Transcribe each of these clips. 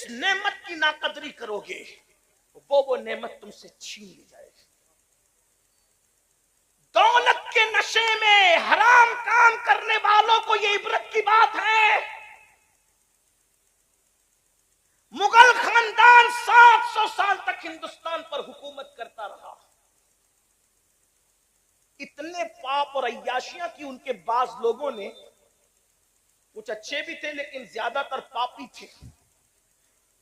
जिस नेमत की नाकदरी करोगे वो नेमत तुमसे छीन ली जाएगी। दौलत के नशे में हराम काम करने वालों को ये इबरत की बात है। मुगल खानदान 700 साल तक हिंदुस्तान पर हुकूमत करता रहा। इतने पाप और अय्याशियां की उनके बाज लोगों ने, कुछ अच्छे भी थे लेकिन ज्यादातर पापी थे।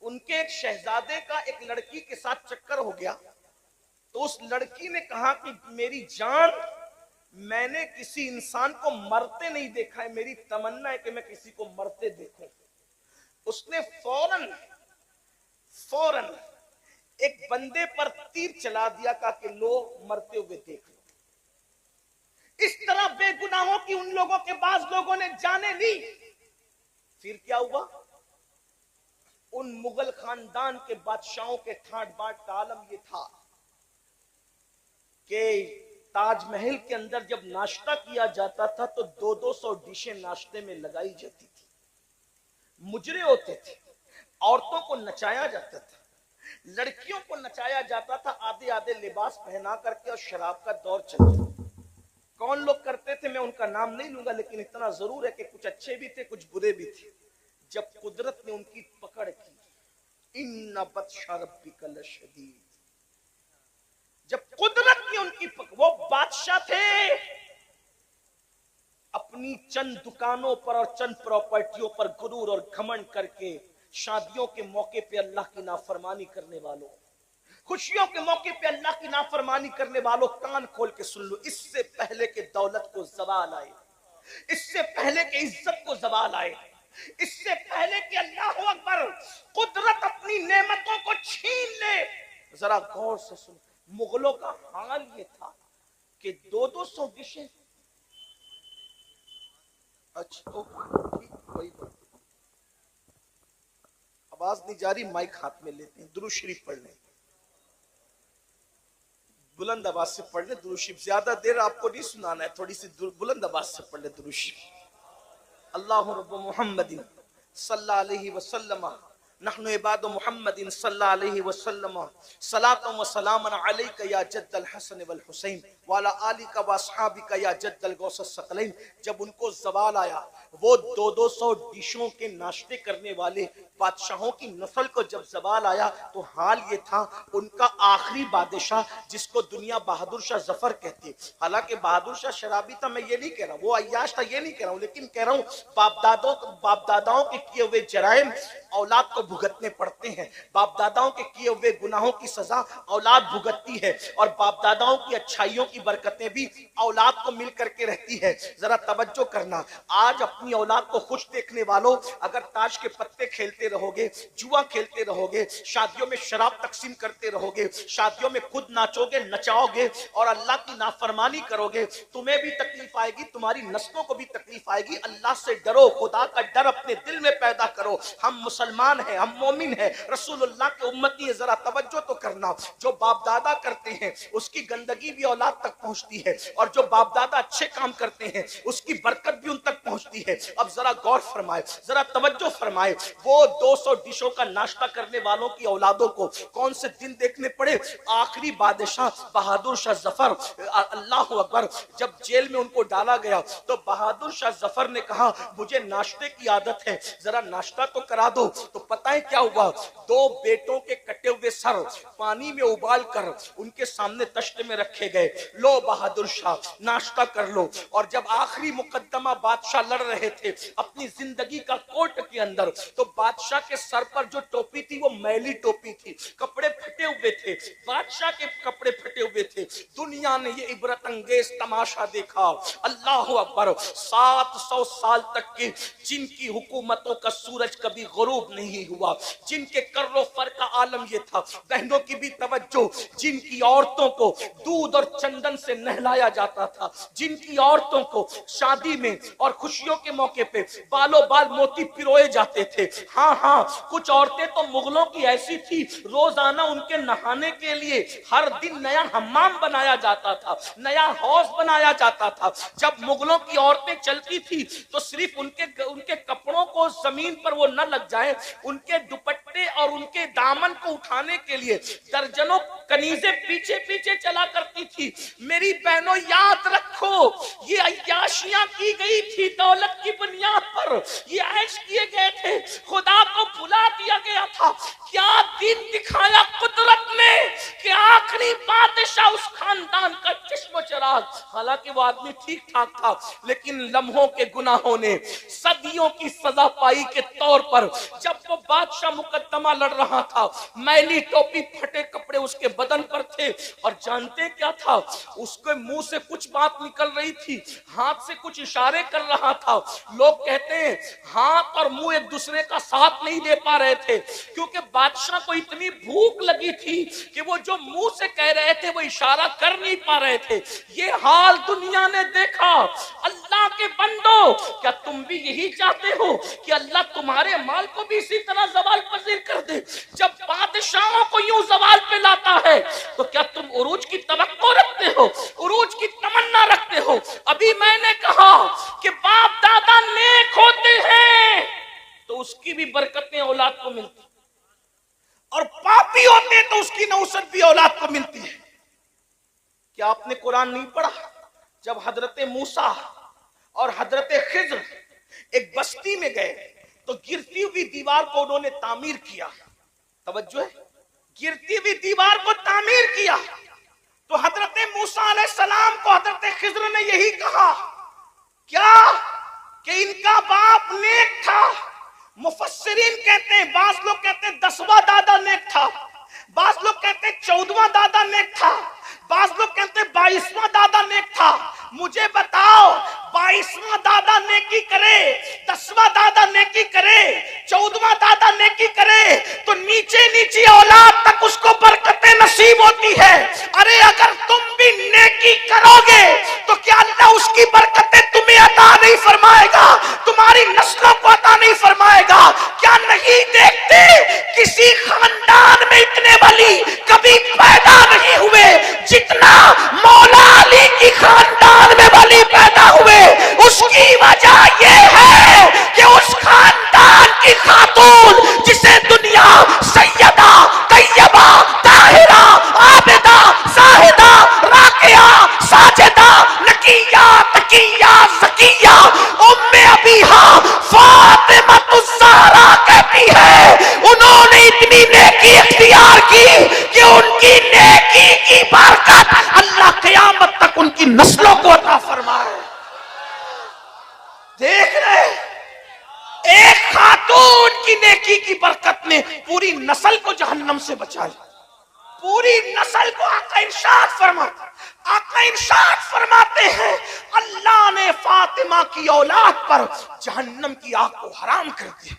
उनके एक शहजादे का एक लड़की के साथ चक्कर हो गया तो उस लड़की ने कहा कि मेरी जान, मैंने किसी इंसान को मरते नहीं देखा है, मेरी तमन्ना है कि मैं किसी को मरते देखूं। उसने फौरन एक बंदे पर तीर चला दिया, कहा कि लो मरते हुए देख लो। इस तरह बेगुनाहों की उन लोगों के बाद लोगों ने जाने ली। फिर क्या हुआ? उन मुगल खानदान के बादशाहों के ठाट बाट का आलम यह था कि ताजमहल के अंदर जब नाश्ता किया जाता था तो 200 डिशें नाश्ते में लगाई जाती थी। मुजरे होते थे, औरतों को नचाया जाता था, लड़कियों को नचाया जाता था आधे आधे लिबास पहना करके, और शराब का दौर चलता। कौन लोग करते थे मैं उनका नाम नहीं लूंगा, लेकिन इतना जरूर है कि कुछ अच्छे भी थे कुछ बुरे भी थे। जब कुदरत ने उनकी पकड़ की, इन्ना बत्शा रब्बिका लशदीद, जब कुदरत ने उनकी वो बादशाह थे, अपनी चंद दुकानों पर और चंद प्रॉपर्टियों पर गुरूर और घमंड करके शादियों के मौके पे अल्लाह की नाफरमानी करने वालों, खुशियों के मौके पे अल्लाह की नाफरमानी करने वालों, कान खोल के सुन लो। इससे पहले के दौलत को जवाल आए, इससे पहले के इज्जत को जवाल आए, इससे पहले कि अल्लाह अकबर कुदरत अपनी नेमतों को छीन ले, जरा गौर से सुन। मुगलों का हाल ये था कि 200 डिशें, अच्छा कोई आवाज नहीं जा रही, माइक हाथ में लेते हैं, दुरूद शरीफ पढ़ लें, बुलंद आवाज से पढ़ ले दुरूद शरीफ। ज्यादा देर आपको नहीं सुनाना है, थोड़ी सी बुलंद आवाज से पढ़ ले दुरूद शरीफ। अल्लाहु रब्बु मुहम्मदिन सल्लल्लाहु अलैहि वसल्लम नहनु इबादु मुहम्मदिन सल्लल्लाहु अलैहि वसल्लम सलातु व सलामन अलैका या जद्दल हसन वल हुसैन व अला आलिका व अस्हाबिका या जद्दल गौस सकलैन। जब उनको सवाल आया, वो 200 डिशों के नाश्ते करने वाले बादशाहों की नस्ल को जब सवाल आया तो हाल ये था, उनका आखिरी बादशाह जिसको दुनिया बहादुर शाह जफर कहती है, हालांकि बहादुर शाह शराबी था, मैं ये नहीं कह रहा, वो अय्याश था ये नहीं कह रहा हूं, लेकिन कह रहा हूं बाप दादाओं के किए हुए जराइम औलाद को भुगतने पड़ते हैं, बाप दादाओं के किए हुए गुनाहों की सजा औलाद भुगतती है, और बाप दादाओं की अच्छाइयों की बरकतें भी औलाद को मिल करके रहती है। जरा तवज्जो करना, आज अपनी औलाद को खुश देखने वालों, अगर ताश के पत्ते खेलते रहोगे, जुआ खेलते रहोगे, शादियों में शराब तकसीम करते रहोगे, शादियों में खुद नाचोगे नचाओगे और अल्लाह की नाफरमानी करोगे, तुम्हें भी तकलीफ आएगी, तुम्हारी नस्लों को भी तकलीफ आएगी। अल्लाह से डरो, खुदा का डर अपने दिल में पैदा करो। हम मुसलमान हैं, हम मोमिन हैं, रसूलुल्लाह के उम्मती है, जरा तवज्जो तो करना। जो बाप दादा करते हैं उसकी गंदगी भी औलाद तक पहुंचती है, और जो बाप दादा अच्छे काम करते हैं उसकी बरकत भी उन तक पहुंचती है। अब जरा गौर फरमाए, जरा तवज्जो फरमाए, वो 200 डिशों का नाश्ता करने वालों की औलादों को कौन से दिन देखने पड़े? आखिरी बादशाह बहादुर शाह जफर, अल्लाह अकबर, जब जेल में उनको डाला गया तो बहादुर शाह जफर ने कहा, मुझे नाश्ते की आदत है, जरा नाश्ता तो करा दो। तो पता है क्या हुआ? 2 बेटों के कटे हुए सर पानी में उबाल कर उनके सामने तश्ते में रखे गए, लो बहादुर शाह नाश्ता कर लो। और जब आखिरी मुकद्दमा बादशाह लड़ रहे थे अपनी जिंदगी का कोर्ट के अंदर, तो बादशाह के सर पर जो टोपी थी वो मैली टोपी थी, कपड़े फटे हुए थे, बादशाह के कपड़े फटे हुए थे। दुनिया ने ये इबरत अंगेज तमाशा देखा। अल्लाह अकबर, 700 साल तक की जिनकी हुकूमतों का सूरज कभी गुरूब नहीं हुआ, जिनके कर्रो फर का आलम ये था, बहनों की भी तवज्जो, जिनकी औरतों को दूध और चंदन से नहलाया जाता था, जिनकी औरतों को शादी में और खुशियों के मौके पे बालों बाल मोती पिरोए जाते थे। हाँ हाँ, कुछ औरतें तो मुगलों की ऐसी थी, रोजाना उनके नहाने के लिए हर दिन नया हम्माम बनाया जाता था, नया हौज बनाया जाता था। जब मुगलों की औरतें चलती थी तो सिर्फ उनके कपड़ों को जमीन पर वो न लग जाए, उनके दुपट्टे दुपट्टे और उनके दामन को उठाने के लिए दर्जनों कनीज़ें पीछे पीछे चला करती थी। मेरी बहनों याद रखो, ये अय्याशियां की गई थी दौलत की बुनियाद पर, ये ऐश किए गए थे, खुदा को भुला दिया गया था। क्या दिन दिखाया कुदरत ने कि आखिरी बादशाह उस खानदान का चश्मो चराग, हालांकि वो आदमी ठीक ठाक था, लेकिन लम्हों के गुनाहों ने सदियों की सजा पाई के तौर पर जब वो बादशाह मुकद्दमा लड़ रहा था, मैली टोपी फटे कपड़े उसके बदन पर थे, और जानते क्या था, उसके मुंह से कुछ बात निकल रही थी, हाथ से कुछ इशारे कर रहा था। लोग कहते हैं हाथ और मुंह एक दूसरे का साथ नहीं दे पा रहे थे, क्योंकि बादशाह को इतनी भूख लगी थी कि वो जो मुंह से कह रहे थे वो इशारा कर नहीं पा रहे थे। ये हाल दुनिया ने देखा। अल्लाह के बंदो, क्या तुम भी यही चाहते हो कि अल्लाह तुम्हारे माल को भी इसी तरह ज़वाल पजीर कर दे? जब बादशाहों को यूं ज़वाल पे लाता है तो क्या तुम उरूज की तवक्को रखते हो, उरूज की तमन्ना रखते हो? अभी मैंने कहा कि बाप दादा नेक होते हैं तो उसकी भी बरकतें औलाद को मिलती, और पापी होते तो उसकी नौसत भी औलाद को मिलती है। क्या आपने कुरान नहीं पढ़ा? जब हजरत मूसा और हजरत खिज्र एक बस्ती में गए तो गिरती हुई दीवार को उन्होंने तामीर किया। तवज्जो है, गिरती हुई दीवार को तामीर किया। तो हजरत मूसा अलैहिस्सलाम को हजरत खिज्र ने यही कहा, क्या कि इनका बाप नेक था। मुफस्सिरीन कहते हैं, बास लोग कहते हैं 10वां दादा नेक था, बास लोग कहते हैं 14वां दादा नेक था, बास लोग कहते हैं 22वां दादा नेक था। मुझे बताओ, 22वां दादा नेकी करे, 10वां दादा नेकी करे, 14वां दादा नेकी करे, तो नीचे नीचे औलाद तक उसको बरकतें नसीब होती है। अरे अगर तुम भी नेकी करोगे तो क्या अल्लाह उसकी बरकतें तुम्हें अता नहीं फरमाएगा, तुम्हारी नस्लों को अता नहीं फरमाएगा? क्या नहीं देखते किसी खानदान में इतने वली कभी पैदा नहीं हुए जितना मौला अली की खानदान में वली पैदा हुए? उसकी वजह यह है कि उस खानदान की खातून जिसे दुनिया सैयदा, तैयबा, ताहिरा, आबिदा, साहिदा, राकिया, साजिदा, नकिया, तकिया, ज़किया, उम्मे अबीहा फातिमतुज़ ज़हरा कहती है, उन्होंने इतनी नेकी इख्तियार की कि उनकी नेकी की बरकत अल्लाह क़यामत तक उनकी नस्लों को अता फरमाए। देख रहे, एक खातून की नेकी की बरकत ने पूरी नस्ल को जहन्नम से बचा लिया, पूरी नस्ल को। आका इरशाद फरमाते हैं, अल्लाह ने फातिमा की औलाद पर जहन्नम की आग को हराम कर दिया।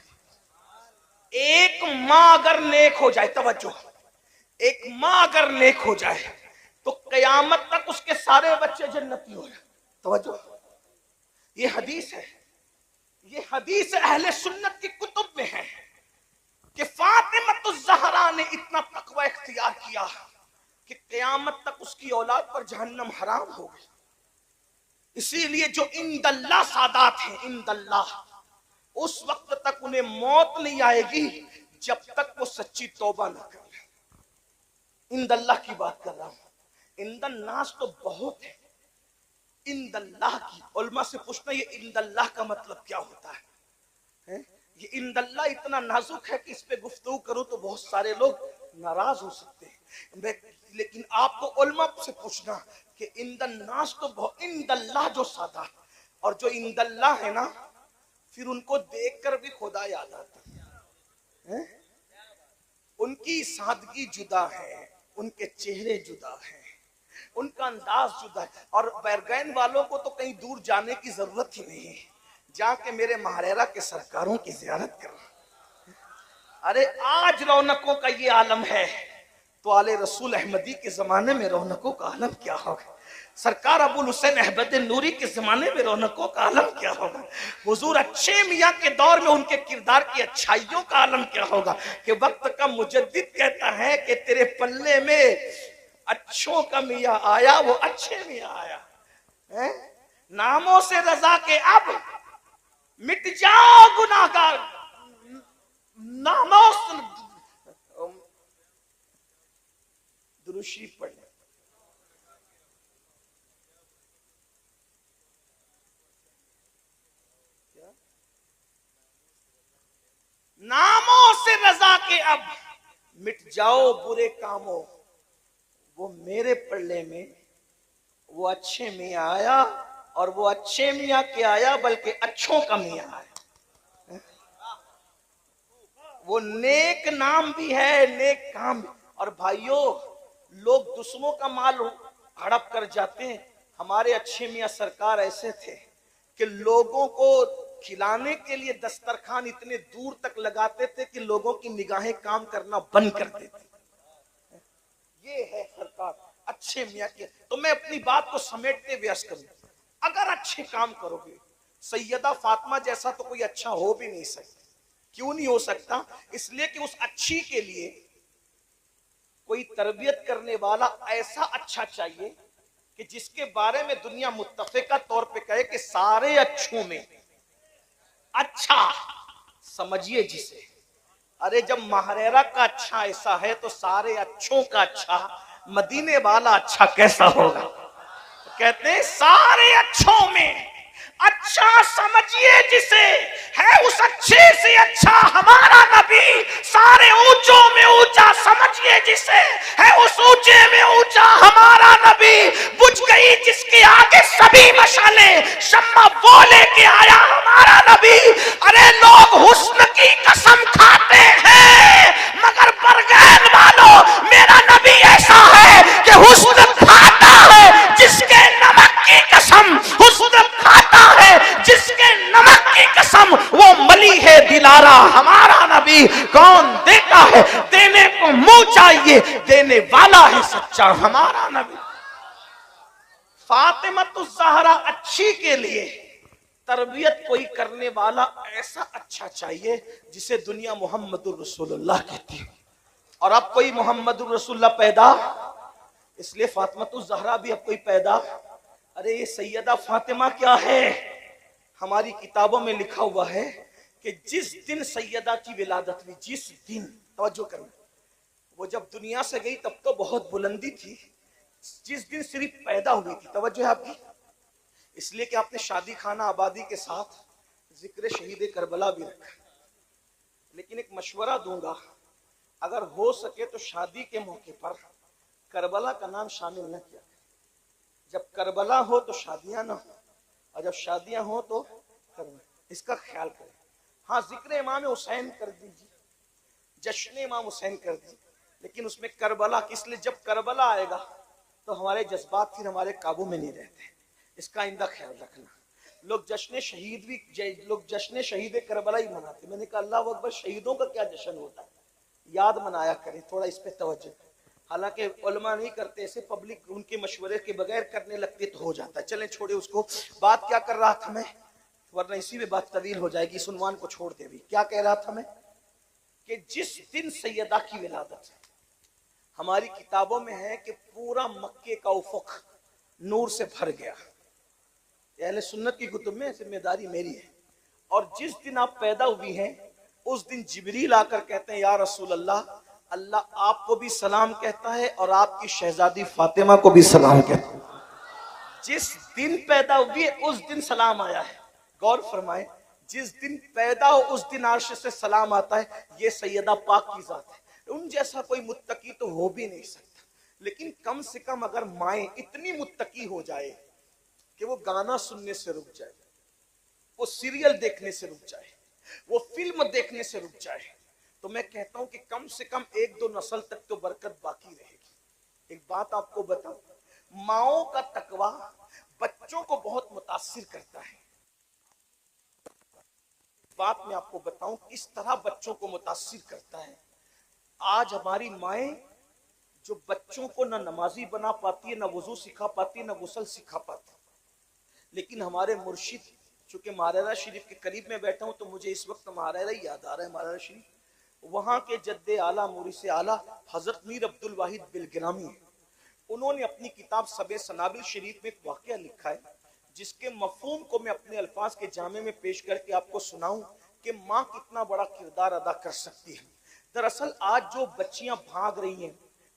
एक माँ अगर नेक हो जाए, तवज्जो, एक माँ अगर नेक हो जाए तो कयामत तक उसके सारे बच्चे जन्नती हो जाए। तवज्जो, ये हदीस है, ये हदीस अहले सुन्नत की कुतुब में है कि फातिमतुज़ ज़हरा ने इतना तकवा इख्तियार किया कि क़यामत तक उसकी औलाद पर जहन्नम हराम हो गई। इसीलिए जो इंदल्लाह सादात हैं, इंदल्लाह, उस वक्त तक उन्हें मौत नहीं आएगी जब तक वो सच्ची तौबा न कर ले। इंदल्लाह की बात कर रहा हूं, इंदन्नास तो बहुत है, इंदल्लाह की उलमा से पूछना ये इंदल्लाह का मतलब क्या होता है? ये इंदल्लाह इतना नाजुक है कि इस पे गुफ्तगू करूं तो बहुत सारे लोग नाराज हो सकते हैं, लेकिन आपको उलमा से पूछना कि इंदन्नास तो बहुत, इंदल्लाह जो सादा और जो इंदल्लाह है ना, फिर उनको देखकर भी खुदा याद आता है। उनकी सादगी जुदा है, उनके चेहरे जुदा है, उनका अंदाज जुदा है। और बैरगैन वालों को तो कहीं दूर जाने की जरूरत ही नहीं है, जाके मेरे महारेरा के सरकारों की ज़ियारत कर। अरे आज रौनकों का ये आलम है तो आले रसूल अहमदी के जमाने में रौनकों का आलम क्या होगा? सरकार अबुल हुसैन अहमद नूरी के जमाने में रौनकों का आलम क्या होगा? हुजूर अच्छे मियाँ के दौर में उनके किरदार की अच्छाइयों का आलम क्या होगा? कि वक्त का मुजद्दिद कहता है कि तेरे पल्ले में अच्छों का मियाँ आया, वो अच्छे मियाँ आया है? नामों से रजा के अब मिट जाओ गुनाहगार, नामों درود شریف پڑھ لیں. ناموں سے رضا کے اب مٹ جاؤ برے کاموں، وہ میرے پلے میں وہ اچھے میاں آیا، اور وہ اچھے میاں کے آیا بلکہ اچھوں کا میاں آیا. وہ نیک نام بھی ہے، نیک کام بھی. اور بھائیوں، لوگ دوسروں کا مال ہڑپ کر جاتے ہیں. ہمارے اچھے میاں سرکار ایسے تھے کہ لوگوں کو کھلانے کے لیے دسترخوان اتنے دور تک لگاتے تھے کہ لوگوں کی نگاہیں کام کرنا بند کر دیتی. یہ ہے سرکار اچھے میاں کے. تو میں اپنی بات کو سمیٹتے ہوئے عرض کروں، اگر اچھے کام کرو گے، سیدہ فاطمہ جیسا تو کوئی اچھا ہو بھی نہیں سکتا. کیوں نہیں ہو سکتا؟ اس لیے کہ اس اچھی کے لیے کوئی تربیت کرنے والا ایسا اچھا چاہیے کہ جس کے بارے میں دنیا متفقہ طور پہ کہے کہ سارے اچھوں میں اچھا سمجھیے جسے. ارے جب مہریرہ کا اچھا ایسا ہے تو سارے اچھوں کا اچھا مدینے والا اچھا کیسا ہوگا؟ کہتے ہیں سارے اچھوں میں اچھا سمجھیے جسے، ہے اس اچھے سے اچھا ہمارا نبی. سارے اونچوں میں اونچا سمجھیے جسے، ہے اس اونچے میں اونچا ہمارا نبی. بجھ گئی جس کے آگے سبھی مشعلیں، شمع وہ لے کے آیا ہمارا نبی. ارے لوگ حسن کی قسم کھاتے ہیں مگر برگین والوں، میرا نبی ایسا ہے کہ حسن کھاتا ہے جس کے نمک کی قسم، حسن کھاتا ہے جس کے نمک کی قسم، وہ ملی ہے دلارا ہمارا نبی. کون دیتا ہے؟ دینے کو منہ چاہیے، دینے والا ہے سچا ہمارا نبی. فاطمۃ الزہرا اچھی کے لیے تربیت کوئی کرنے والا ایسا اچھا چاہیے جسے دنیا محمد الرسول اللہ کہتی ہے. اور اب کوئی محمد الرسول اللہ پیدا، اس لیے فاطمۃ الزہرا بھی اب کوئی پیدا. ارے یہ سیدہ فاطمہ کیا ہے؟ ہماری کتابوں میں لکھا ہوا ہے کہ جس دن سیدہ کی ولادت ہوئی، جس دن، توجہ کرنا، وہ جب دنیا سے گئی تب تو بہت بلندی تھی. جس دن صرف پیدا ہوئی تھی، توجہ ہے آپ کی، اس لیے کہ آپ نے شادی خانہ آبادی کے ساتھ ذکر شہید کربلا بھی رکھا. لیکن ایک مشورہ دوں گا، اگر ہو سکے تو شادی کے موقع پر کربلا کا نام شامل نہ کیا. جب کربلا ہو تو شادیاں نہ ہو، اور جب شادیاں ہو تو کربلا. اس کا خیال کریں. ہاں ذکر امام حسین کر دیجیے، جشن امام حسین کر دیجیے، لیکن اس میں کربلا، اس لیے جب کربلا آئے گا تو ہمارے جذبات پھر ہمارے قابو میں نہیں رہتے. اس کا آئندہ خیال رکھنا. لوگ جشن شہید بھی، لوگ جشن شہید کربلا ہی مناتے. میں نے کہا اللہ اکبر، شہیدوں کا کیا جشن ہوتا ہے؟ یاد منایا کریں، تھوڑا اس پہ توجہ. حالانکہ علماء نہیں کرتے ایسے، پبلک ان کے مشورے کے بغیر کرنے لگتے تو ہو جاتا ہے. چلیں چھوڑے اس کو. بات کیا کر رہا تھا میں، ورنہ اسی میں بات طویل ہو جائے گی. اس عنوان کو چھوڑ دے بھی. کیا کہہ رہا تھا میں؟ کہ جس دن سیدہ کی ولادت، ہماری کتابوں میں ہے کہ پورا مکے کا افق نور سے بھر گیا. اہل سنت کی کتب میں ذمہ داری میری ہے. اور جس دن آپ پیدا ہوئی ہیں اس دن جبریل آ کر کہتے ہیں یا رسول اللہ، اللہ آپ کو بھی سلام کہتا ہے اور آپ کی شہزادی فاطمہ کو بھی سلام کہتا ہے. جس دن پیدا ہوئی ہے اس دن سلام آیا ہے. غور فرمائیں، جس دن پیدا ہو اس دن عرش سے سلام آتا ہے. یہ سیدہ پاک کی ذات ہے. ان جیسا کوئی متقی تو ہو بھی نہیں سکتا. لیکن کم سے کم اگر مائیں اتنی متقی ہو جائے کہ وہ گانا سننے سے رک جائے، وہ سیریل دیکھنے سے رک جائے، وہ فلم دیکھنے سے رک جائے، تو میں کہتا ہوں کہ کم سے کم 1-2 نسل تک تو برکت باقی رہے گی. ایک بات آپ کو بتاؤں، ماؤں کا تقوی بچوں کو بہت متاثر کرتا ہے. بات میں آپ کو بتاؤں کس طرح بچوں کو متاثر کرتا ہے. آج ہماری مائیں جو بچوں کو نہ نمازی بنا پاتی ہے، نہ وضو سکھا پاتی ہے، نہ غسل سکھا پاتی. لیکن ہمارے مرشد، چونکہ مہررہ شریف کے قریب میں بیٹھا ہوں تو مجھے اس وقت مہررہ یاد آ رہا ہے. مہررہ شریف وہاں کے جد اعلیٰ مورث اعلیٰ حضرت میر عبد الواحد بلگرامی ہیں. انہوں نے اپنی کتاب سبع سنابل شریف میں ایک واقعہ لکھا ہے جس کے مفہوم کو میں اپنے الفاظ کے جامع میں پیش کر کے آپ کو سناؤں کہ ماں کتنا بڑا کردار ادا کر سکتی ہے. दरअसल आज जो बच्चियां भाग रही हैं,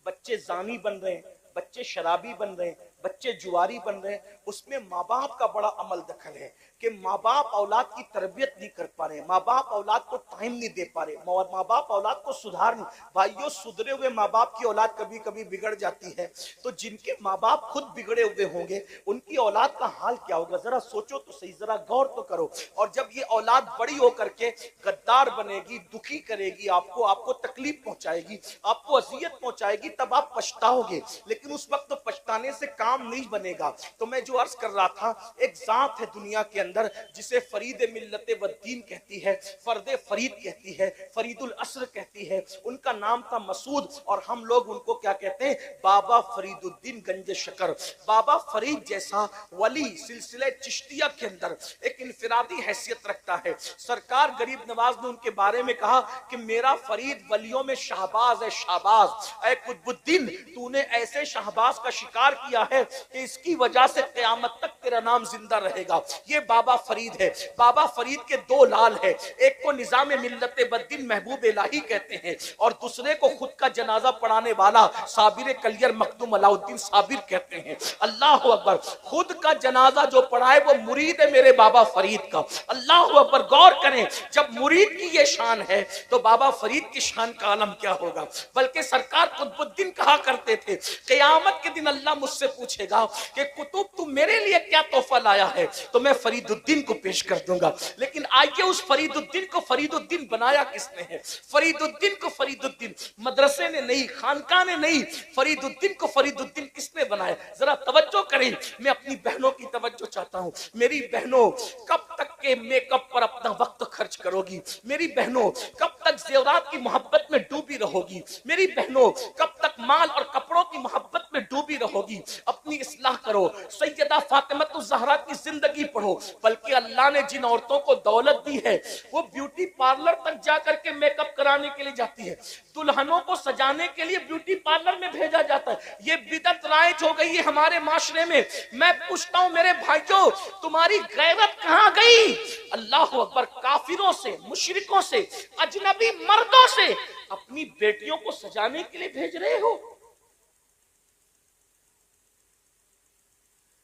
बच्चे जानी बन रहे हैं, बच्चे शराबी बन रहे हैं, बच्चे जुआरी बन रहे हैं, उसमें माँ बाप का बड़ा अमल दखल है कि माँ बाप औलाद की तरबियत नहीं कर पा रहे, माँ बाप औलाद को टाइम नहीं दे पा रहे, माँ बाप औलाद को सुधार नहीं। भाइयों, सुधरे हुए माँ बाप की औलाद कभी कभी बिगड़ जाती है, तो जिनके माँ बाप खुद बिगड़े हुए होंगे उनकी औलाद का हाल क्या होगा? जरा सोचो तो सही, जरा गौर तो करो। और जब ये औलाद बड़ी होकर के गद्दार बनेगी, दुखी करेगी, आपको तकलीफ पहुंचाएगी, आपको अजियत पहुंचाएगी, तब आप पछताओगे। लेकिन उस वक्त तो पछताने से काम नहीं बनेगा। तो मैं जो अर्ज कर रहा था, एक जात है दुनिया के अंदर जिसे फरीद मिल्लत व दीन कहती है, फर्द फरीद कहती है, फरीदुल असर कहती है। उनका नाम था मसूद, और हम लोग उनको क्या कहते हैं? बाबा फरीदुद्दीन गंज शकर। बाबा फरीद जैसा वली सिलसिले चिश्तिया के अंदर एक इनफिरादी हैसियत रखता है। सरकार गरीब नवाज ने उनके बारे में कहा कि मेरा फरीद वलियों में शाहबाज है, शाहबाज। ऐ कुतुबुद्दीन, तूने ऐसे शाहबाज का शिकार किया है कि इसकी वजह से क़यामत तक तेरा नाम जिंदा रहेगा। ये बाबा फरीद है। बाबा फरीद के दो लाल है, एक को निजाम मिल्लत बद्दीन महबूब इलाही कहते हैं, और दूसरे को खुद का जनाजा पढ़ाने वाला साबिर कलियर मखदूम अलाउद्दीन साबिर कहते हैं। अल्लाह अकबर, खुद का जनाजा जो पढ़ाए वो मुरीद है मेरे बाबा फरीद का। अल्लाह अकबर, गौर करें, जब मुरीद की ये शान है तो बाबा फरीद की शान का आलम क्या होगा। बल्कि सरकार कुतुबुद्दीन कहा करते थे, क़यामत के दिन अल्लाह मुझसे पूछेगा कि कुतुब तू मेरे लिए क्या तोहफा लाया है, तो मैं फरीदुद्दीन को पेश कर दूंगा। लेकिन आइए, उस फरीदुद्दीन को फरीदुद्दीन बनाया किसने है? फरीदुद्दीन को फरीदुद्दीन मदरसे ने नहीं, खानका ने नहीं, फरीदुद्दीन को फरीदुद्दीन किसने बनाया? जरा तवज्जो करें, मैं अपनी बहनों की तवज्जो चाहता हूं। मेरी बहनों, कब तक के मेकअप पर अपना वक्त खर्च करोगी? मेरी बहनों, कब तक ज़ेवरात की मोहब्बत में डूबी रहोगी? मेरी बहनों, कब तक माल और कपड़ों की मोहब्बत में डूबी रहोगी? अपनी इस्लाह करो, सैयदा फातिमा ज़हरा की जिंदगी पढ़ो। बल्कि अल्लाह ने जिन औरतों को दौलत दी है वो ब्यूटी पार्लर तक जाकर के मेकअप कराने के लिए जाती है, दुल्हनों को सजाने के लिए ब्यूटी पार्लर में भेजा जाता है। ये बिदअत राइज हो गई है हमारे माशरे में। मैं पूछता हूं मेरे भाइयों, तुम्हारी गैरत कहां गई? अल्लाह अकबर, काफिरों से, मुशरिकों से, अजनबी मर्दों से अपनी बेटियों को सजाने के लिए भेज रहे हो।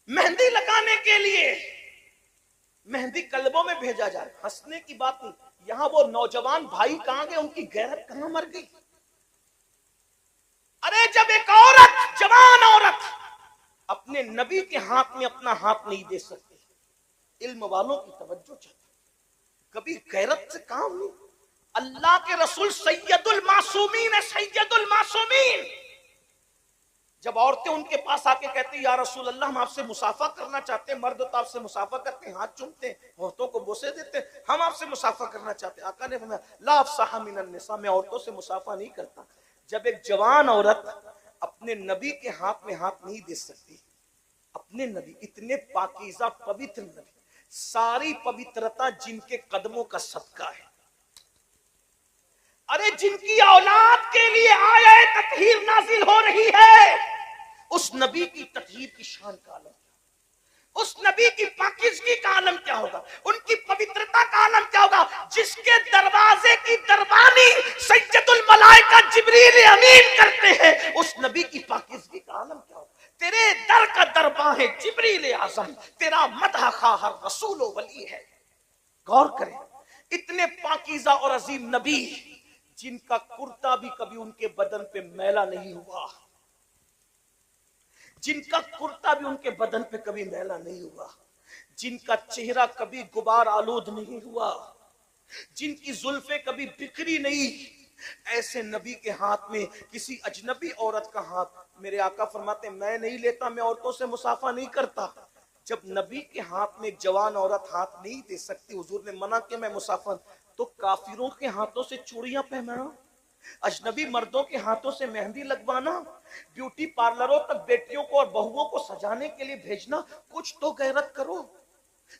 मेहंदी लगाने के लिए मेहंदी कल्बों में भेजा जाए, हंसने की बात नहीं। यहां वो नौजवान भाई कहां गए? उनकी गैरत कहां मर गई? अरे जब एक औरत, जवान औरत अपने नबी के हाथ में अपना हाथ नहीं दे सकती, इल्म वालों की तवज्जो चाहती, कभी गैरत से काम नहीं। अल्लाह के रसूल सैयदुल मासूमीन है, सैयदुल मासूमीन। जब औरतें उनके पास आके कहती या रसूल अल्लाह, हम आपसे मुसाफा करना चाहते हैं। मर्द तो आपसे मुसाफा करते हैं, हाथ चूमते हैं, औरतों को बोसे देते हैं, हम आपसे मुसाफा करना चाहते हैं। आका ने फरमाया ला अफ़साहा मिनन निसा, मैं औरतों से मुसाफा नहीं करता। जब एक जवान औरत अपने नबी के हाथ में हाथ नहीं दे सकती, अपने नबी, इतने पाकीज़ा पवित्र नबी, सारी पवित्रता जिनके कदमों का सदका है, अरे जिनकी औलाद के लिए आयत ततहीर नाजिल हो रही है, उस नबी की ततहीर की शान का आलम, उस नबी की पाकीज़गी का आलम क्या होगा? उनकी पवित्रता का आलम क्या होगा? जिसके दरवाजे की दरबानी सैयदुल मलाइका जिब्रील अमीन करते हैं, उस नबी की पाकीज़गी का आलम क्या होगा? तेरे दर का दरबार है जिब्रील आज़म, तेरा मदह खा हर रसूल व वली है। गौर करें, इतने पाकीज़ा और अजीम नबी जिनका कुर्ता भी कभी उनके बदन पे मैला नहीं हुआ, जिनका कुर्ता भी उनके बदन पे कभी मैला नहीं हुआ, जिनका चेहरा कभी गुबार आलूद नहीं हुआ, जिनकी जुल्फे कभी बिखरी नहीं, ऐसे नबी के हाथ में किसी अजनबी औरत का हाथ, मेरे आका फरमाते मैं नहीं लेता, मैं औरतों से मुसाफा नहीं करता। जब नबी के हाथ में एक जवान औरत हाथ नहीं दे सकती, हुजूर ने मना कि मैं मुसाफा, तो काफिरों के हाथों से चूड़ियां पहनाना, अजनबी मर्दों के हाथों से मेहंदी लगवाना, ब्यूटी पार्लरों तक बेटियों को और बहुओं को सजाने के लिए भेजना, कुछ तो गैरत करो।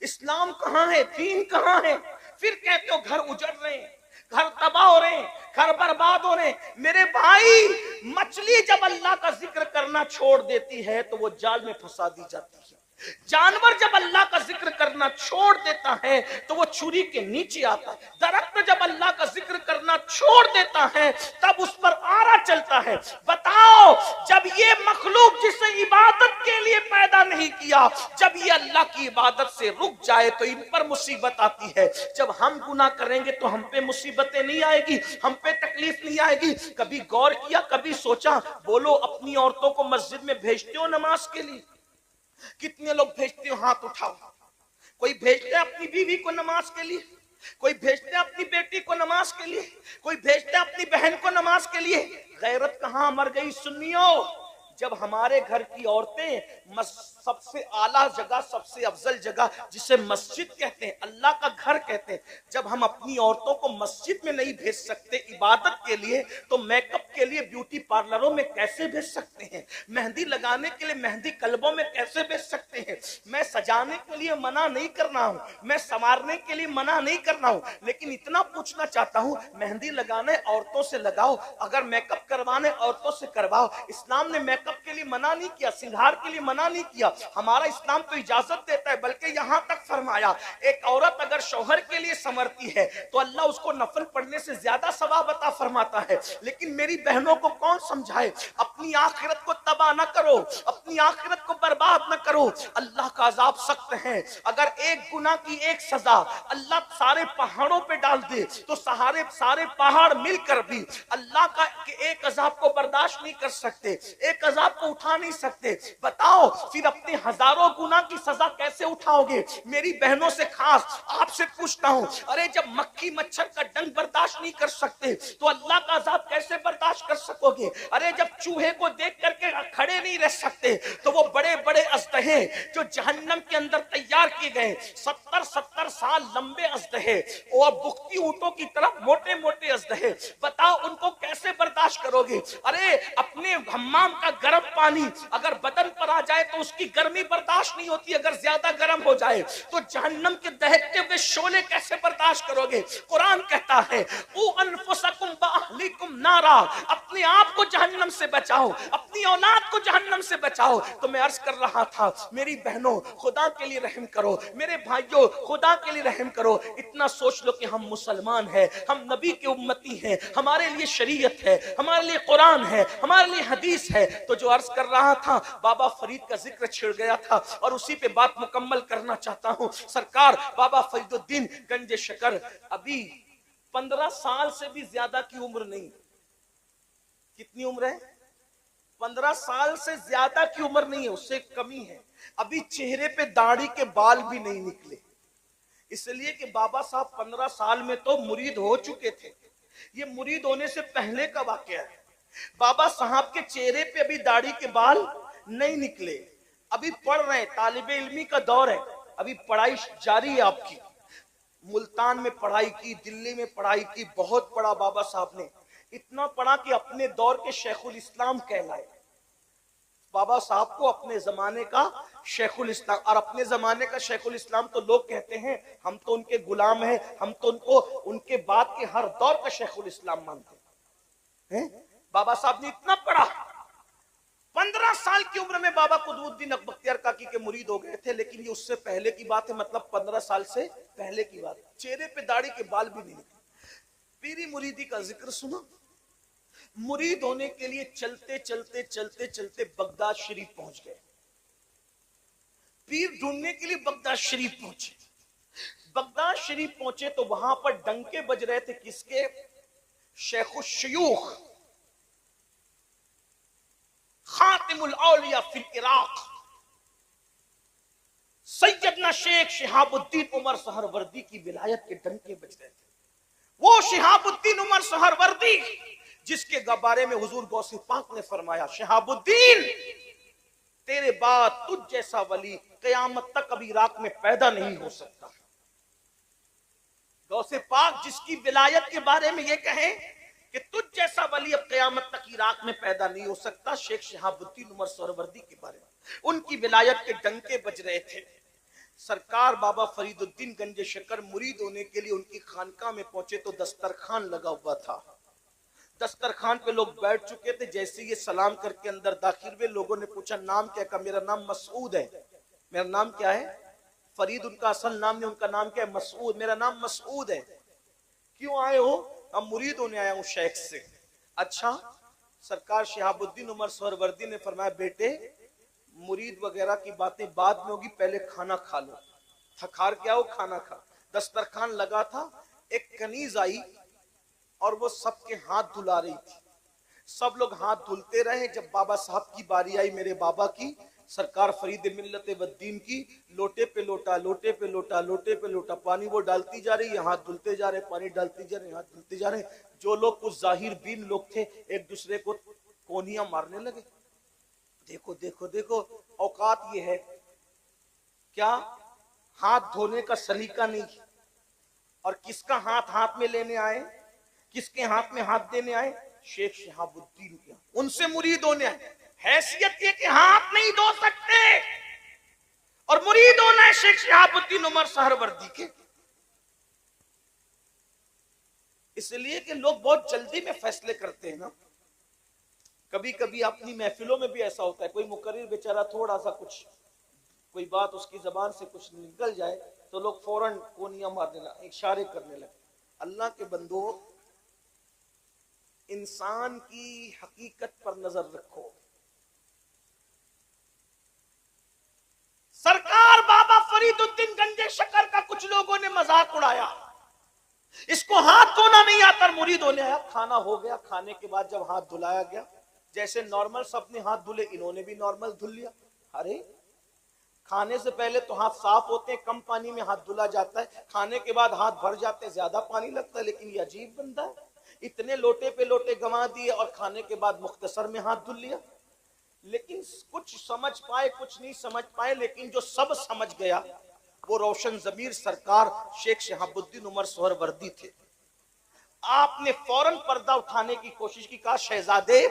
इस्लाम कहां है? दीन कहां है? फिर कहते हो घर उजड़ रहे हैं, घर तबाह हो रहे हैं, घर बर्बाद हो रहे हैं। मेरे भाई, मछली जब अल्लाह का जिक्र करना छोड़ देती है तो वो जाल में फंसा दी जाती है। जानवर जब अल्लाह का जिक्र करना छोड़ देता है तो वो छुरी के नीचे आता है। दरख्त जब अल्लाह का जिक्र करना छोड़ देता है तब उस पर आरा चलता है। बताओ, जब ये मखलूक जिसे इबादत के लिए पैदा नहीं किया, जब ये अल्लाह की इबादत से रुक जाए तो इन पर मुसीबत आती है। जब हम गुनाह करेंगे तो हम पे मुसीबतें नहीं आएगी, हम पे तकलीफ नहीं आएगी। कभी गौर किया, कभी सोचा? बोलो, अपनी औरतों को मस्जिद में भेजते हो नमाज के लिए? कितने लोग भेजते हो? हाथ उठाओ। कोई भेजते हैं अपनी बीवी को नमाज के लिए, कोई भेजते हैं अपनी बेटी को नमाज के लिए, कोई भेजते हैं अपनी बहन को नमाज के लिए। गैरत कहां मर गई सुन्नियों? जब हमारे घर की औरतें सबसे आला जगह, सबसे अफजल जगह जिसे मस्जिद कहते हैं, अल्लाह का घर कहते हैं, जब हम अपनी औरतों को मस्जिद में नहीं भेज सकते इबादत के लिए, तो मेकअप के लिए ब्यूटी पार्लरों में कैसे भेज सकते हैं? मेहंदी लगाने के लिए मेहंदी कलबों में कैसे भेज सकते हैं? मैं सजाने के लिए मना नहीं करना हूं, मैं संवारने के लिए मना नहीं करना हूं, लेकिन इतना पूछना चाहता हूं, मेहंदी लगाने औरतों से लगाओ, अगर मेकअप करवाने औरतों से करवाओ। इस्लाम ने मेकअप के लिए मना नहीं किया, सिंगार के लिए मना नहीं किया। हमारा इस्लाम तो इजाजत देता है, बल्कि यहां तक फरमाया, एक औरत अगर शौहर के लिए संवरती है तो अल्लाह उसको नफल पढ़ने से ज्यादा सवाब अता फरमाता है। लेकिन मेरी बहनों को कौन समझाए? अपनी आखिरत को तबाह न करो, अपनी आखिरत को बर्बाद न करो। अल्लाह का अजाब सख्त है। अगर एक गुनाह की एक सजा अल्लाह सारे पहाड़ों पे डाल दे तो सारे पहाड़ मिलकर भी अल्लाह का एक अजाब को बर्दाश्त नहीं कर सकते, एक अजाब को उठा नहीं सकते। बताओ, फिर अपने हजारों गुनाह की सजा कैसे उठाओगे? मेरी बहनों से खास आपसे पूछता हूं, अरे जब मक्खी मच्छर का डंक बर्दाश्त नहीं कर सकते तो अल्लाह का अजाब कैसे बर्दाश्त कर सकोगे? अरे जब चूहे को देख करके खड़े नहीं रह सकते तो वो बड़े बड़े अजदहे जो जहन्नम के अंदर तैयार किए गए, 70-70 साल लंबे अजदहे और बुख्ती ऊंटों की तरफ मोटे मोटे अजदहे, बताओ उनको कैसे बर्दाश्त करोगे? अरे अपने हम्माम का गर्म पानी अगर बदन पर आ जाए तो उसकी गर्मी बर्दाश्त नहीं होती, अगर ज्यादा गर्म हो जाए तो जहन्नम के दहकते हुए शोले कैसे बर्दाश्त करोगे? कुरान कहता है, ऊ अनफुसकुम व अहलीकुम नारा, अपने आप को जहन्नम से बचाओ, अपनी औलाद को जहन्नम से बचाओ। तो मैं अर्ज कर रहा था, मेरी बहनों खुदा के लिए रहम करो, मेरे भाइयों खुदा के लिए रहम करो। इतना सोच लो कि हम मुसलमान हैं, हम नबी के उम्मती हैं, हमारे लिए शरीयत है, हमारे लिए कुरान है, हमारे लिए हदीस है। तो जो अर्ज कर रहा था, बाबा फरीद का जिक्र छिड़ गया था और उसी पे बात मुकम्मल करना चाहता हूं। सरकार बाबा फरीदुद्दीन गंज शकर अभी 15 साल से भी ज्यादा की उम्र नहीं। कितनी उम्र है? 15 साल से ज्यादा की उम्र नहीं है, उससे कमी है। अभी चेहरे पे दाढ़ी के बाल भी नहीं निकले, इसलिए कि बाबा साहब 15 साल में तो मुरीद हो चुके थे। ये मुरीद होने से पहले का वाकया है। बाबा साहब के चेहरे पे अभी दाढ़ी के बाल नहीं निकले, अभी पढ़ रहे हैं, तालिबे इल्मी का दौर है, अभी पढ़ाई जारी है आपकी। मुल्तान में पढ़ाई की, दिल्ली में पढ़ाई की, बहुत पढ़ा बाबा साहब ने, इतना पढ़ा कि अपने दौर के शेखुल इस्लाम कहलाए। बाबा साहब को अपने जमाने का शेखुल इस्लाम, और अपने जमाने का शेखुल इस्लाम तो लोग कहते हैं, हम तो उनके गुलाम हैं, हम तो उनको उनके बाद के हर दौर का शेखुल इस्लाम मानते हैं। बाबा साहब ने इतना पढ़ा, 15 साल की उम्र में बाबा कुतुबुद्दीन बख्तियार काकी के मुरीद हो गए थे। लेकिन ये उससे पहले की बात है, मतलब 15 साल से पहले की बात। चेहरे पे दाढ़ी के बाल भी नहीं निकले। पीरी मुरीदी का जिक्र सुनो। मुरीद होने के लिए चलते चलते चलते चलते बगदाद शरीफ पहुंच गए। पीर ढूंढने के लिए बगदाद शरीफ पहुंचे। बगदाद शरीफ पहुंचे तो वहां पर डंके बज रहे थे, किसके? शेखुश शयूख खातिमुल औलिया फिल इराक सैयदना शेख शिहाबुद्दीन उमर सहरवर्दी की विलायत के डंके बज रहे थे। वो शिहाबुद्दीन उमर सहरवर्दी जिसके बारे में हुजूर गौसे पाक ने फरमाया, शिहाबुद्दीन तेरे बाद तुझ जैसा वली कयामत तक कभी इराक में पैदा नहीं हो सकता। गौसे पाक जिसकी विलायत के बारे में ये कहें कि तुझ जैसा वली अब कयामत तक इराक में पैदा नहीं हो सकता, शेख शिहाबुद्दीन उमर सहरवर्दी के बारे में उनकी विलायत के डंके बज रहे थे। सरकार बाबा फरीदुद्दीन गंज शकर मुरीद होने के लिए उनकी खानकाह में पहुंचे तो दस्तरखान लगा हुआ था। दस्तरखान पे लोग बैठ चुके थे। जैसे ये सलाम करके अंदर दाखिल हुए, लोगों ने पूछा नाम क्या? का मेरा नाम मसूद है, میرا نام کیا ہے؟ فرید ان کا اصل نام نہیں، ان کا نام کیا ہے؟ مسعود. میرا نام مسعود ہے. کیوں آئے ہو؟ ہم مرید ہونے آیا ہوں شیخ سے. اچھا. سرکار شہاب الدین عمر سہروردی نے فرمایا بیٹے مرید وغیرہ کی باتیں بعد میں ہوگی، پہلے کھانا کھا لو. تھکار کیا ہو؟ کھانا کھا. دسترخوان لگا تھا، ایک کنیز آئی اور وہ سب کے ہاتھ دھلا رہی تھی. سب لوگ ہاتھ دھلتے رہے. جب بابا صاحب کی باری آئی، میرے بابا کی، سرکار فرید ملت والدین کی، لوٹے پہ لوٹا، لوٹے پہ لوٹا، لوٹے پہ لوٹا پانی وہ ڈالتی جا رہی ہے، ہاتھ دھلتے جا رہے، پانی ڈالتی جا رہے، ہاتھ دھلتے جا رہے. جو لوگ کچھ ظاہر بین لوگ تھے ایک دوسرے کو کونیاں مارنے لگے. دیکھو دیکھو دیکھو، اوقات یہ ہے کیا ہاتھ دھونے کا سلیقہ نہیں. اور کس کا ہاتھ ہاتھ میں لینے آئے؟ کس کے ہاتھ میں ہاتھ دینے آئے؟ شیخ شہاب الدین کے. ان سے مرید ہونے آئے. حیثیت یہ کہ ہاتھ نہیں دھو سکتے اور مرید ہونا ہے شیخ شہاب الدین عمر سہروردی کے. اس لیے کہ لوگ بہت جلدی میں فیصلے کرتے ہیں نا. کبھی کبھی اپنی محفلوں میں بھی ایسا ہوتا ہے، کوئی مقرر بیچارہ تھوڑا سا کچھ کوئی بات اس کی زبان سے کچھ نکل جائے تو لوگ فوراً کونیاں مارنے لگے، اشارے کرنے لگے. اللہ کے بندو، انسان کی حقیقت پر نظر رکھو. سرکار بابا فرید الدین گنجے شکر کا کچھ لوگوں نے مذاق اڑایا، اس کو ہاتھ دھونا نہیں آتا، مرید ہونے آیا. کھانا ہو گیا، کھانے کے بعد جب ہاتھ دھلایا گیا، جیسے نارمل سب نے ہاتھ دھلے، انہوں نے بھی نارمل دھل لیا. ارے کھانے سے پہلے تو ہاتھ صاف ہوتے ہیں، کم پانی میں ہاتھ دھلا جاتا ہے. کھانے کے بعد ہاتھ بھر جاتے ہیں، زیادہ پانی لگتا ہے. لیکن یہ عجیب بندہ ہے، اتنے لوٹے پہ لوٹے گنوا دیے اور کھانے کے بعد مختصر میں ہاتھ دھل لیا. لیکن کچھ سمجھ پائے، کچھ نہیں سمجھ پائے. لیکن جو سب سمجھ گیا وہ روشن ضمیر سرکار شیخ شہاب الدین عمر سہروردی تھے. آپ نے فوراً پردہ اٹھانے کی کوشش کی. کہا شہزادے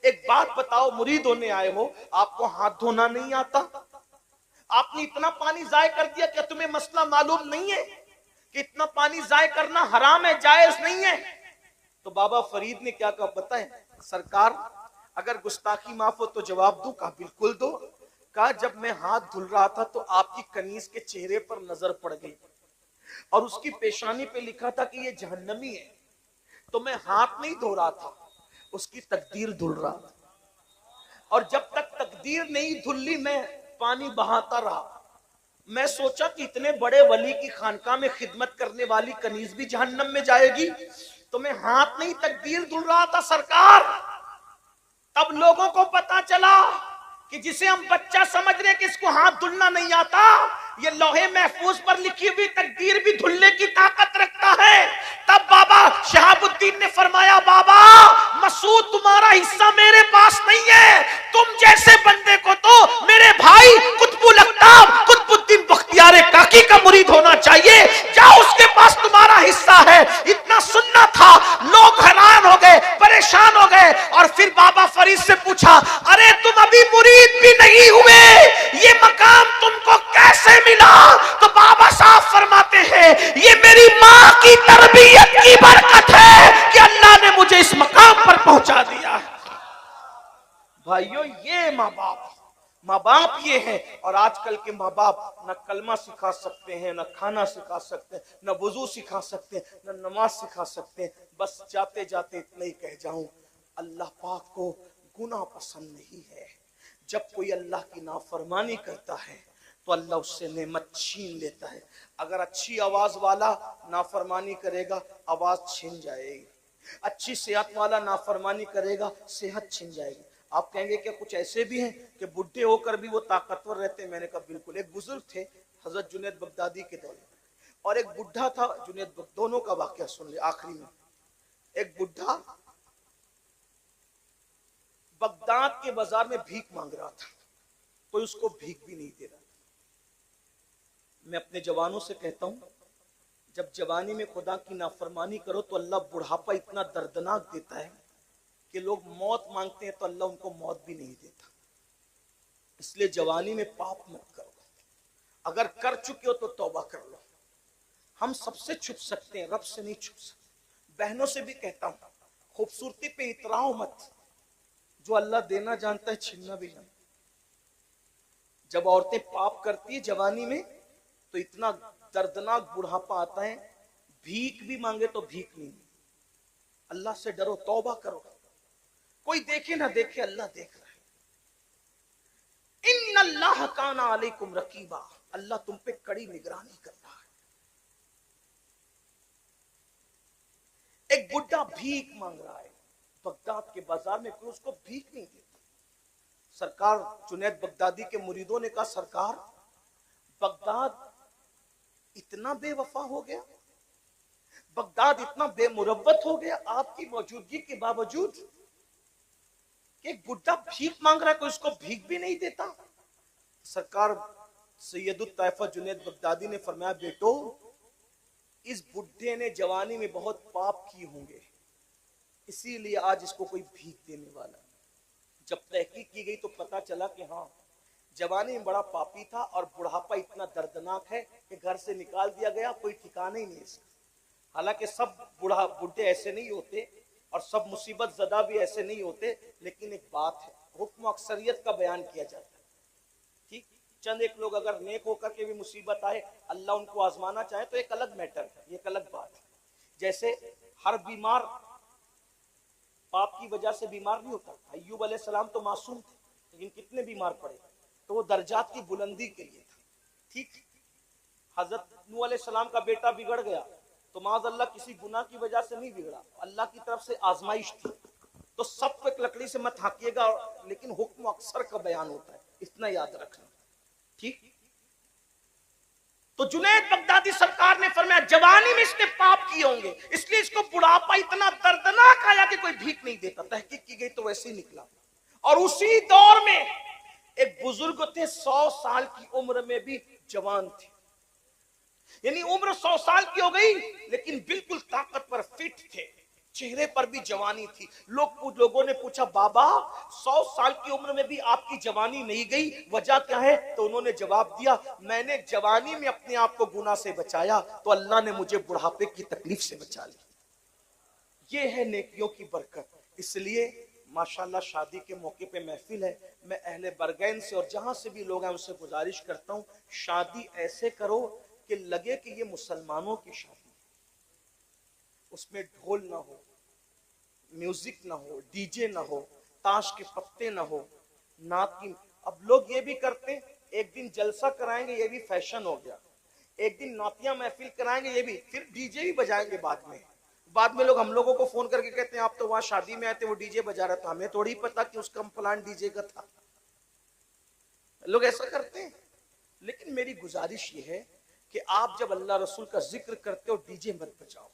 ایک بات بتاؤ، مرید ہونے آئے ہو، آپ کو ہاتھ دھونا نہیں آتا؟ آپ نے اتنا پانی ضائع کر دیا، کیا تمہیں مسئلہ معلوم نہیں ہے کہ اتنا پانی ضائع کرنا حرام ہے، جائز نہیں ہے؟ تو بابا فرید نے کیا کہا پتہ ہے؟ سرکار اگر گستاخی معاف ہو تو جواب دوں. کہا بالکل دو. کہا جب میں ہاتھ دھل رہا تھا تو آپ کی کنیز کے چہرے پر نظر پڑ گئی اور اس کی پیشانی پہ لکھا تھا کہ یہ جہنمی ہے. تو میں ہاتھ نہیں دھو رہا تھا، اس کی تقدیر دھل رہا تھا. اور جب تک تقدیر نہیں دھلی میں پانی بہاتا رہا. میں سوچا کہ اتنے بڑے ولی کی خانقاہ میں خدمت کرنے والی کنیز بھی جہنم میں جائے گی، تو میں ہاتھ نہیں تقدیر دھل رہا تھا سرکار. تب لوگوں کو پتا چلا کہ جسے ہم بچہ سمجھ رہے کہ اس کو ہاتھ دھلنا نہیں آتا، یہ لوہے محفوظ پر لکھی ہوئی تقدیر بھی دھلنے کی طاقت رکھتا ہے. تب بابا شہاب الدین نے فرمایا بابا مسعود تمہارا حصہ میرے پاس نہیں ہے، تم جیسے بندے کو تو میرے بھائی قطب الاقطاب قطب الدین بختیار کاکی کا مرید ہونا چاہیے. جاؤ اس کے پاس تمہارا حصہ ہے. اتنا سننا تھا. لوگ حیران ہو گئے، پریشان ہو گئے. اور پھر بابا فرید سے پوچھا ارے تم ابھی مرید بھی نہیں ہوئے، یہ مقام تم کو کیسے ملا؟ تو بابا صاحب فرماتے ہیں یہ میری ماں کی تربیت کی برکت ہے کہ اللہ نے مجھے اس مقام پر پہنچا دیا. بھائیو یہ ماں باپ یہ ہیں. اور آج کل کے ماں باپ نہ کلمہ سکھا سکتے ہیں، نہ کھانا سکھا سکتے ہیں، نہ وضو سکھا سکتے ہیں، نہ نماز سکھا سکتے ہیں. بس جاتے جاتے اتنا ہی کہہ جاؤں، اللہ پاک کو گناہ پسند نہیں ہے. جب کوئی اللہ کی نافرمانی کرتا ہے تو اللہ اس سے نعمت چھین لیتا ہے. اگر اچھی آواز والا نافرمانی کرے گا آواز چھن جائے گی، اچھی صحت والا نافرمانی کرے گا صحت چھن جائے گی. آپ کہیں گے کہ کچھ ایسے بھی ہیں کہ بڈھے ہو کر بھی وہ طاقتور رہتے ہیں؟ میں نے کہا بالکل. ایک بزرگ تھے حضرت جنید بغدادی کے دور میں، اور ایک بڈھا تھا جنید بغدادی. دونوں کا واقعہ سن لے آخری میں. ایک بڈھا بغداد کے بازار میں بھیک مانگ رہا تھا، کوئی اس کو بھیک بھی نہیں دے رہا. میں اپنے جوانوں سے کہتا ہوں جب جوانی میں خدا کی نافرمانی کرو تو اللہ بڑھاپا اتنا دردناک دیتا ہے کہ لوگ موت مانگتے ہیں تو اللہ ان کو موت بھی نہیں دیتا. اس لیے جوانی میں پاپ مت کرو، اگر کر چکے ہو تو توبہ کر لو. ہم سب سے چھپ سکتے ہیں، رب سے نہیں چھپ سکتے. بہنوں سے بھی کہتا ہوں خوبصورتی پہ اتراؤ مت، جو اللہ دینا جانتا ہے چھیننا بھی جانتا ہے. جب عورتیں پاپ کرتی ہیں جوانی میں تو اتنا دردناک بڑھاپا آتا ہے، بھیک بھی مانگے تو بھیک نہیں ملتی۔ اللہ سے ڈرو، توبہ کرو، کوئی دیکھے نہ دیکھے اللہ دیکھ رہا ہے۔ ان اللہ کان علیکم رقیبا، اللہ تم پہ کڑی نگرانی کر رہا ہے۔ ایک بڈھا بھیک مانگ رہا ہے بغداد کے بازار میں، کوئی اس کو بھیک نہیں دیتا۔ سرکار جنید بغدادی کے مریدوں نے کہا سرکار بغداد اتنا بے وفا ہو گیا، بغداد اتنا بے مروت ہو گیا آپ کی موجودگی کے باوجود کہ ایک بڈھا بھیک مانگ رہا ہے، کوئی اس کو بھیک بھی نہیں دیتا۔ سرکار سید الطائفہ جنید بغدادی نے فرمایا بیٹو، اس بڈھے نے جوانی میں بہت پاپ کیے ہوں گے، اسی لیے آج اس کو کوئی بھیک دینے والا۔ جب تحقیق کی گئی تو پتا چلا کہ ہاں جوانی میں بڑا پاپی تھا، اور بڑھاپا اتنا دردناک ہے کہ گھر سے نکال دیا گیا، کوئی ٹھکانہ ہی نہیں اس کا۔ حالانکہ سب بڈھے ایسے نہیں ہوتے اور سب مصیبت زدہ بھی ایسے نہیں ہوتے، لیکن ایک بات ہے، حکم اکثریت کا بیان کیا جاتا ہے۔ ٹھیک، چند ایک لوگ اگر نیک ہو کر کے بھی مصیبت آئے، اللہ ان کو آزمانا چاہے تو ایک الگ میٹر ہے، یہ ایک الگ بات ہے۔ جیسے ہر بیمار پاپ کی وجہ سے بیمار نہیں ہوتا۔ ایوب علیہ السلام تو معصوم تھے، لیکن کتنے بیمار پڑے تو وہ درجات کی بلندی کے لیے تھا۔ ٹھیک، حضرت نوح علیہ السلام کا بیٹا بگڑ گیا تو معاذ اللہ کسی گناہ کی وجہ سے نہیں بگڑا، اللہ کی طرف سے آزمائش تھی۔ تو سب کو ایک لکڑی سے مت ہانکیے گا، لیکن حکم اکثر کا بیان ہوتا ہے، اتنا یاد رکھنا۔ ٹھیک، تو جنید بغدادی سرکار نے فرمایا جوانی میں اس نے پاپ کیے ہوں گے، اس لیے اس کو بڑھاپا اتنا دردناک آیا کہ کوئی بھیک نہیں دیتا۔ تحقیق کی گئی تو ویسے ہی نکلا۔ اور اسی دور میں ایک بزرگ تھے 100 سال کی عمر میں بھی جوان تھے، یعنی عمر 100 سال کی ہو گئی لیکن بالکل طاقتور فٹ تھے، چہرے پر بھی جوانی تھی۔ لوگوں نے پوچھا بابا 100 سال کی عمر میں بھی آپ کی جوانی نہیں گئی، وجہ کیا ہے؟ تو انہوں نے جواب دیا میں نے جوانی میں اپنے آپ کو گناہ سے بچایا تو اللہ نے مجھے بڑھاپے کی تکلیف سے بچا لی۔ یہ ہے نیکیوں کی برکت۔ اس لیے ماشاءاللہ شادی کے موقع پہ محفل ہے، میں اہل برگین سے اور جہاں سے بھی لوگ ہیں ان سے گزارش کرتا ہوں شادی ایسے کرو کہ لگے کہ یہ مسلمانوں کی شادی، اس میں ڈھول نہ ہو، میوزک نہ ہو، ڈی جے نہ ہو، تاش کے پتے نہ ہو، نعت کی۔ اب لوگ یہ بھی کرتے ہیں ایک دن جلسہ کرائیں گے، یہ بھی فیشن ہو گیا، ایک دن نعتیہ محفل کرائیں گے، یہ بھی، پھر ڈی جے بھی بجائیں گے بعد میں لوگ ہم لوگوں کو فون کر کے کہتے ہیں آپ تو وہاں شادی میں آئے تھے وہ ڈی جے بجا رہا تھا، ہمیں تھوڑی پتا کہ اس کا پلان ڈی جے کا تھا۔ لوگ ایسا کرتے ہیں، لیکن میری گزارش یہ ہے کہ آپ جب اللہ رسول کا ذکر کرتے ہو ڈی جے مت بجاؤ،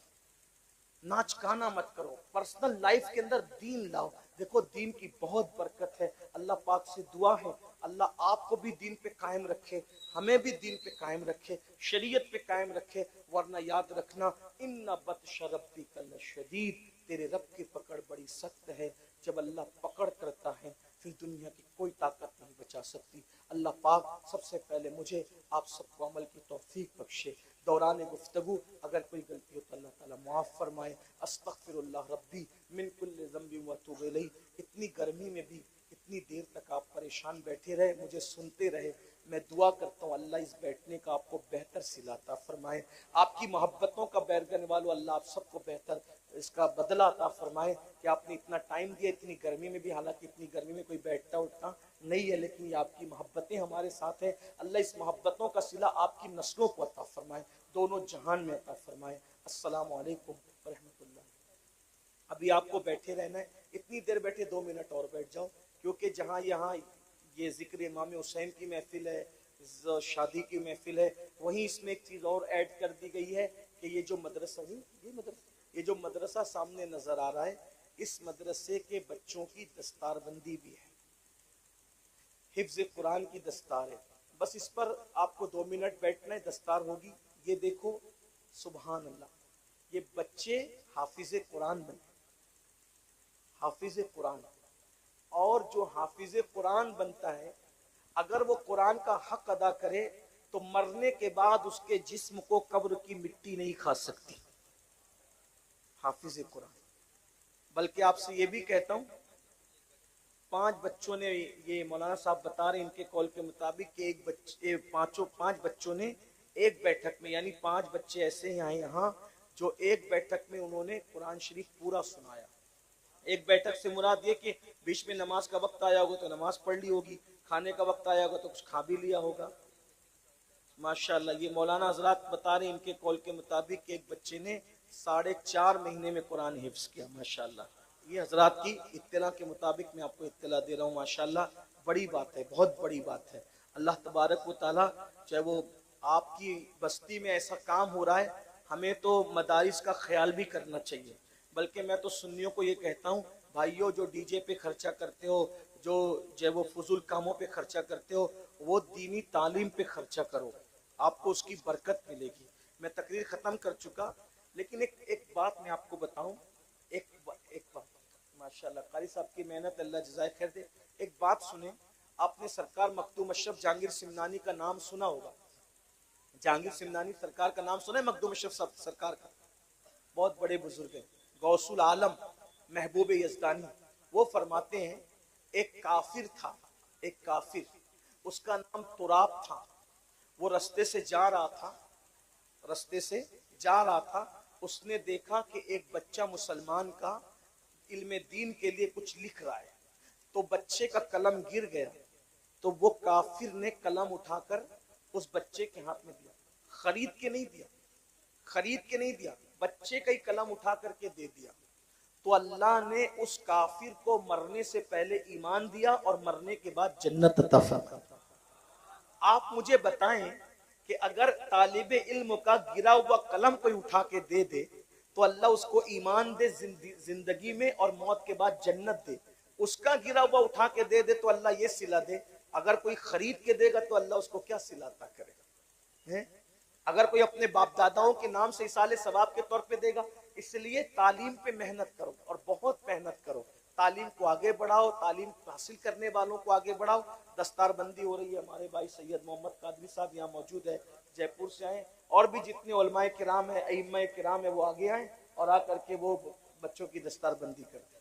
ناچ گانا مت کرو، پرسنل لائف کے اندر دین لاؤ۔ دیکھو دین کی بہت برکت ہے، اللہ پاک سے دعا ہے اللہ آپ کو بھی دین پہ قائم رکھے، ہمیں بھی دین پہ قائم رکھے، شریعت پہ قائم رکھے، ورنہ یاد رکھنا ان بطش ربک لشدید، تیرے رب کی پکڑ بڑی سخت ہے۔ جب اللہ پکڑ کرتا ہے پھر دنیا کی کوئی طاقت نہیں بچا سکتی۔ اللہ پاک سب سے پہلے مجھے آپ سب کو عمل کی توفیق بخشے۔ دوران گفتگو اگر کوئی غلطی ہو تو اللہ تعالیٰ معاف فرمائے۔ استغفر اللہ ربی من کل ذنب واتوب الیہ۔ اتنی گرمی میں بھی اتنی دیر تک آپ پریشان بیٹھے رہے، مجھے سنتے رہے، میں دعا کرتا ہوں اللہ اس بیٹھنے کا آپ کو بہتر صلہ عطا فرمائے۔ آپ کی محبتوں کا بیرگن والو اللہ آپ سب کو بہتر اس کا بدلہ عطا فرمائے کہ آپ نے اتنا ٹائم دیا اتنی گرمی میں بھی، حالانکہ اتنی گرمی میں کوئی بیٹھتا اٹھتا نہیں ہے، لیکن یہ آپ کی محبتیں ہمارے ساتھ ہیں۔ اللہ اس محبتوں کا صلہ آپ کی نسلوں کو عطا فرمائے، دونوں جہان میں عطا فرمائے۔ السلام علیکم ورحمۃ اللہ۔ ابھی آپ کو بیٹھے رہنا ہے، اتنی دیر بیٹھے 2 منٹ اور بیٹھ جاؤ، کیونکہ جہاں یہاں یہ ذکر امام حسین کی محفل ہے، شادی کی محفل ہے، وہیں اس میں ایک چیز اور ایڈ کر دی گئی ہے کہ یہ جو مدرسہ یہ جو مدرسہ سامنے نظر آ رہا ہے، اس مدرسے کے بچوں کی دستار بندی بھی ہے، حفظ قرآن کی دستار ہے۔ بس اس پر آپ کو 2 منٹ بیٹھنا ہے، دستار ہوگی۔ یہ دیکھو سبحان اللہ، یہ بچے حافظ قرآن بنے، حافظ قرآن، اور جو حافظ قرآن بنتا ہے اگر وہ قرآن کا حق ادا کرے تو مرنے کے بعد اس کے جسم کو قبر کی مٹی نہیں کھا سکتی، حافظ قرآن۔ بلکہ آپ سے یہ بھی کہتا ہوں 5 बच्चों ने, ये मौलाना साहब बता रहे हैं इनके कॉल के मुताबिक कि पांच बच्चों ने एक बैठक में, यानी 5 बच्चे ऐसे हैं यहाँ जो एक बैठक में उन्होंने कुरान शरीफ पूरा सुनाया। एक बैठक से मुराद ये कि बीच में नमाज का वक्त आया होगा तो नमाज पढ़ ली होगी, खाने का वक्त आया होगा तो कुछ खा भी लिया होगा। माशाअल्लाह, ये मौलाना हजरात बता रहे हैं इनके कॉल के मुताबिक एक बच्चे ने 4.5 महीने में कुरान हिफ्ज किया। माशाअल्लाह, ये हजरात की इत्तला के मुताबिक मैं आपको इत्तला दे रहा हूँ। माशाअल्लाह, बड़ी बात है, बहुत बड़ी बात है। अल्लाह तबारक व तआला, चाहे वो आपकी बस्ती में ऐसा काम हो रहा है, हमें तो मदारिस का ख्याल भी करना चाहिए। बल्कि मैं तो सुन्नियों को ये कहता हूँ, भाइयों जो डीजे पे खर्चा करते हो, जो वो फजूल कामों पे खर्चा करते हो, वो दीनी तालीम पे खर्चा करो, आपको उसकी बरकत मिलेगी। मैं तकरीर खत्म कर चुका, लेकिन एक बात मैं आपको बताऊं, एक बात, माशाअल्लाह कारी साहब की मेहनत अल्लाह जज़ाए खैर दे। एक बात सुने, आपने सरकार मखदूम अशरफ जहांगीर सिमनानी का नाम सुना होगा। जहांगीर सिमनानी सरकार का नाम सुना है? मखदूम अशरफ सरकार का, बहुत बड़े बुजुर्ग हैं, गौसुल आलम, महबूब यज़दानी। वो फरमाते हैं एक काफिर था, एक काफिर, उसका नाम तुराब था। वो रास्ते से जा रहा था, उसने देखा कि एक बच्चा मुसलमान का इल्म दीन के लिए कुछ लिख रहा है, तो बच्चे का कलम गिर गया, तो वो काफिर ने कलम उठाकर उस बच्चे के हाथ में दिया। खरीद के नहीं दिया, बच्चे का ही कलम उठा करके दे दिया। तो अल्लाह ने उस काफिर को मरने से पहले ईमान दिया और मरने के बाद जन्नत अता फरमाया। आप मुझे बताएं कि अगर तालिबे इल्म का गिरा हुआ कलम कोई उठा के दे दे तो अल्लाह उसको ईमान दे जिंदगी में और मौत के बाद जन्नत दे। उसका गिरा हुआ उठा के दे दे तो अल्लाह ये सिला दे। अगर कोई खरीद के देगा तो अल्लाह उसको क्या सिलाता करेगा, है? अगर कोई अपने बाप दादाओं के नाम से इसाले सवाब के तौर पे देगा। इसलिए तालीम पे मेहनत करो और बहुत मेहनत करो, तालीम को आगे बढ़ाओ, तालीम हासिल करने वालों को आगे बढ़ाओ। दस्तार बंदी हो रही है, हमारे भाई सैयद मोहम्मद कादरी साहब यहाँ मौजूद है, जयपुर से आए, और भी जितने उलमाए किराम है, अइम्माए किराम है, वो आगे आए और आकर के वो बच्चों की दस्तार बंदी करते।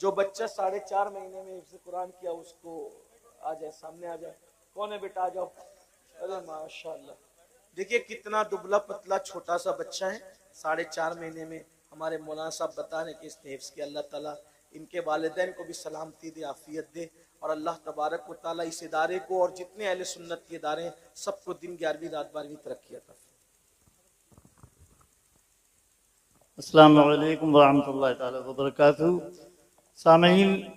जो बच्चा 4.5 महीने में हिफ्ज़ कुरान किया उसको आ जाए, सामने आ जाए। कौन है बेटा, आ जाओ। अरे माशाअल्लाह, देखिए कितना दुबला पतला छोटा सा बच्चा है, 4.5 महीने में। हमारे मौलाना साहब बता रहे कि इसने हिफ्ज़ किया। अल्लाह ताला इनके वालिदैन को भी सलामती दे, आफियत दे, और अल्लाह तबारक व तआला इस इदारे को और जितने अहले सुन्नत के इदारे हैं सबको दिन 11वीं रात 12वीं तरक्की अता फरमाए। अस्सलामु अलैकुम व रहमतुल्लाहि तआला व बरकातहू। सामीन,